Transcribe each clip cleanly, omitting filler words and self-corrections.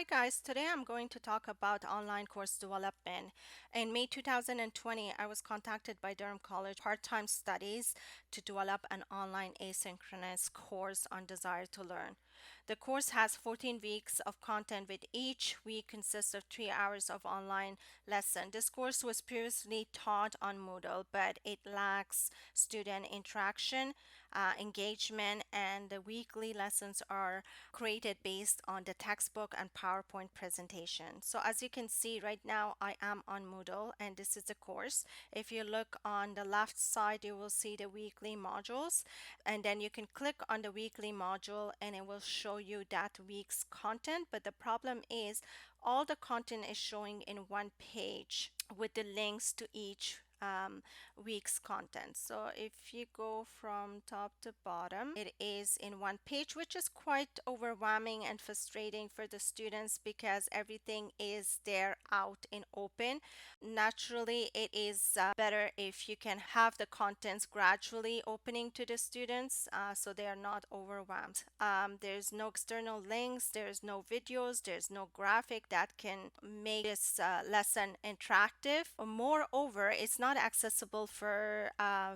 Hi guys, today I'm going to talk about online course development. In May 2020, I was contacted by Durham College Part-Time Studies to develop an online asynchronous course on Desire to Learn. The course has 14 weeks of content with each week consists of 3 hours of online lesson. This course was previously taught on Moodle, but it lacks student interaction, engagement, and the weekly lessons are created based on the textbook and PowerPoint presentation. So as you can see right now, I am on Moodle and this is the course. If you look on the left side, you will see the weekly modules, and then you can click on the weekly module and it will show you that week's content. But the problem is all the content is showing in one page with the links to each week's content. So if you go from top to bottom, it is in one page, which is quite overwhelming and frustrating for the students because everything is there out in open. Naturally, it is better if you can have the contents gradually opening to the students so they are not overwhelmed. There's no external links, there's no videos, there's no graphic that can make this lesson interactive. Moreover, it's not accessible for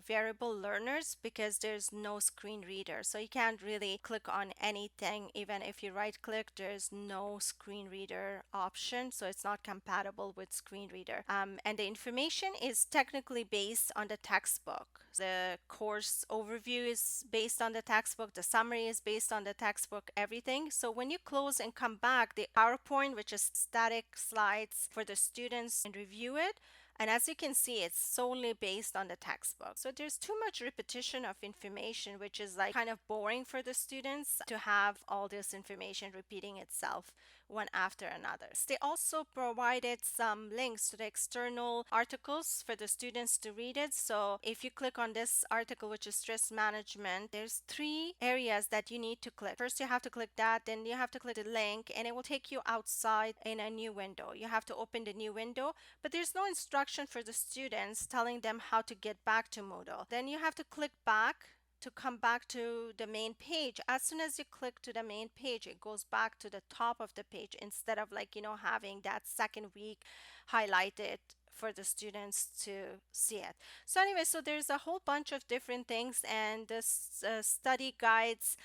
variable learners because there's no screen reader. So you can't really click on anything. Even if you right click, there's no screen reader option. So it's not compatible with screen reader. And the information is technically based on the textbook. The course overview is based on the textbook, the summary is based on the textbook, everything. So when you close and come back, the PowerPoint, which is static slides for the students and review it. And as you can see, it's solely based on the textbook. So there's too much repetition of information, which is like kind of boring for the students to have all this information repeating itself one after another. They also provided some links to the external articles for the students to read it. So if you click on this article, which is stress management, there's three areas that you need to click. First, you have to click that, then you have to click the link, and it will take you outside in a new window. You have to open the new window, but there's no instruction for the students telling them how to get back to Moodle. Then you have to click back to come back to the main page. As soon as you click to the main page, it goes back to the top of the page instead of having that second week highlighted for the students to see it. So anyway, so there's a whole bunch of different things, and this study guides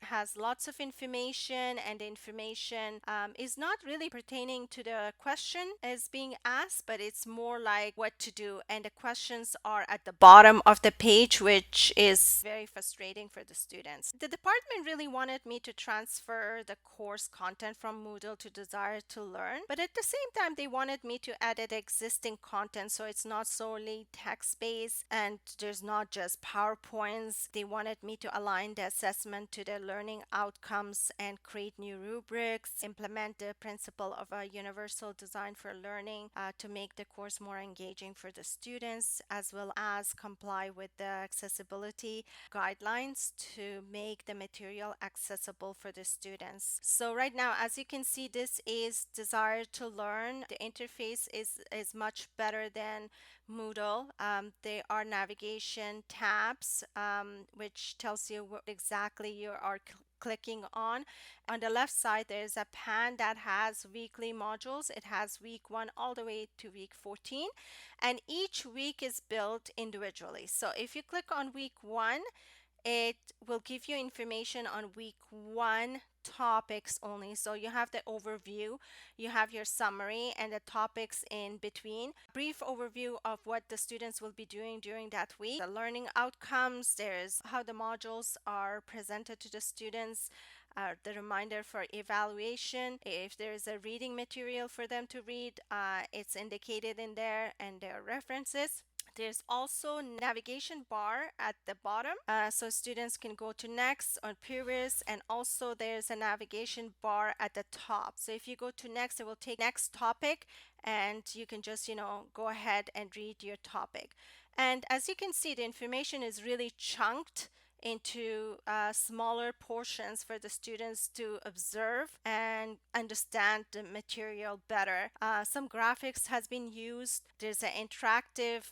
has lots of information, and the information is not really pertaining to the question as being asked, but it's more like what to do, and the questions are at the bottom of the page, which is very frustrating for the students. The department really wanted me to transfer the course content from Moodle to Desire to Learn, but at the same time they wanted me to edit existing content so it's not solely text-based and there's not just PowerPoints. They wanted me to align the assessment to the learning outcomes and create new rubrics, implement the principle of a universal design for learning to make the course more engaging for the students, as well as comply with the accessibility guidelines to make the material accessible for the students. So right now, as you can see, this is Desire to Learn. The interface is much better than Moodle. There are navigation tabs, which tells you what exactly you are clicking on. On the left side, there's a pan that has weekly modules. It has week 1 all the way to week 14, and each week is built individually. So if you click on week 1, it will give you information on week 1 topics only. So you have the overview, you have your summary, and the topics in between. Brief overview of what the students will be doing during that week. The learning outcomes, there's how the modules are presented to the students, the reminder for evaluation. If there is a reading material for them to read, it's indicated in there, and their references. There's also navigation bar at the bottom, so students can go to next or previous, and also there's a navigation bar at the top. So if you go to next, it will take next topic, and you can just go ahead and read your topic. And as you can see, the information is really chunked into smaller portions for the students to observe and understand the material better. Some graphics has been used. There's an interactive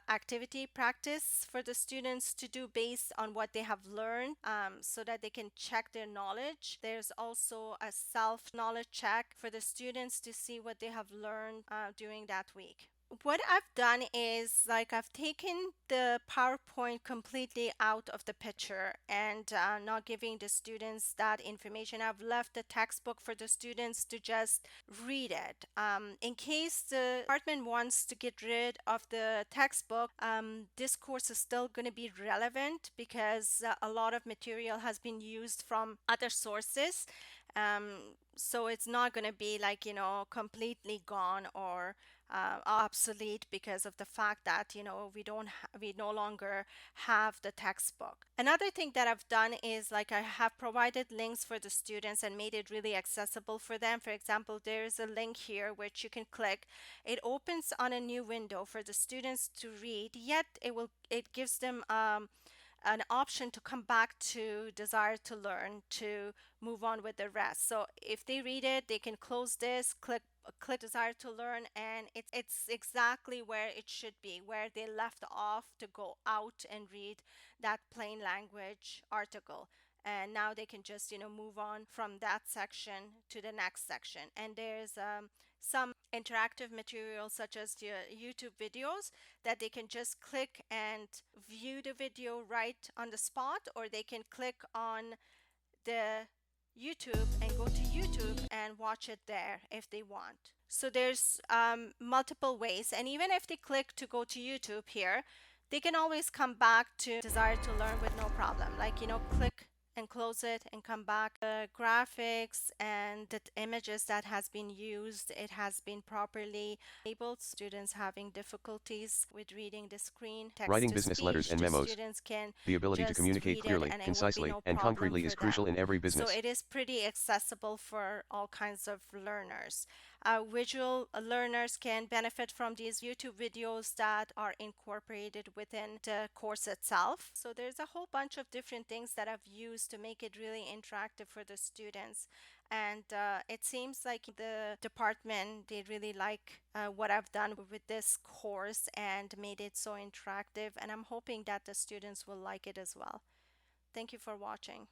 activity practice for the students to do based on what they have learned, so that they can check their knowledge. There's also a self-knowledge check for the students to see what they have learned during that week. What I've done is like I've taken the PowerPoint completely out of the picture and not giving the students that information. I've left the textbook for the students to just read it. In case the department wants to get rid of the textbook, this course is still going to be relevant because a lot of material has been used from other sources. So it's not going to be like, completely gone or obsolete because of the fact that we no longer have the textbook. Another thing that I've done is like I have provided links for the students and made it really accessible for them. For example, there's a link here which you can click. It opens on a new window for the students to read, yet it gives them an option to come back to Desire to Learn to move on with the rest. So if they read it, they can close this, click Desire to Learn, and it's exactly where it should be, where they left off to go out and read that plain language article. And now they can just move on from that section to the next section. And there's some interactive materials such as the YouTube videos that they can just click and view the video right on the spot, or they can click on the YouTube and go to YouTube and watch it there if they want. So there's multiple ways, and even if they click to go to YouTube here, they can always come back to Desire to Learn with no problem. Like, click and close it and come back. The graphics and the images that has been used, it has been properly labeled. Students having difficulties with reading the screen, text Writing to business letters speech, and the memos. students can The ability to just communicate read it clearly, and it would be concisely, no and problem concretely is for crucial them. in every So business. it is pretty accessible for all kinds of learners. Visual learners can benefit from these YouTube videos that are incorporated within the course itself. So there's a whole bunch of different things that I've used to make it really interactive for the students. And it seems like the department, they really like what I've done with this course and made it so interactive. And I'm hoping that the students will like it as well. Thank you for watching.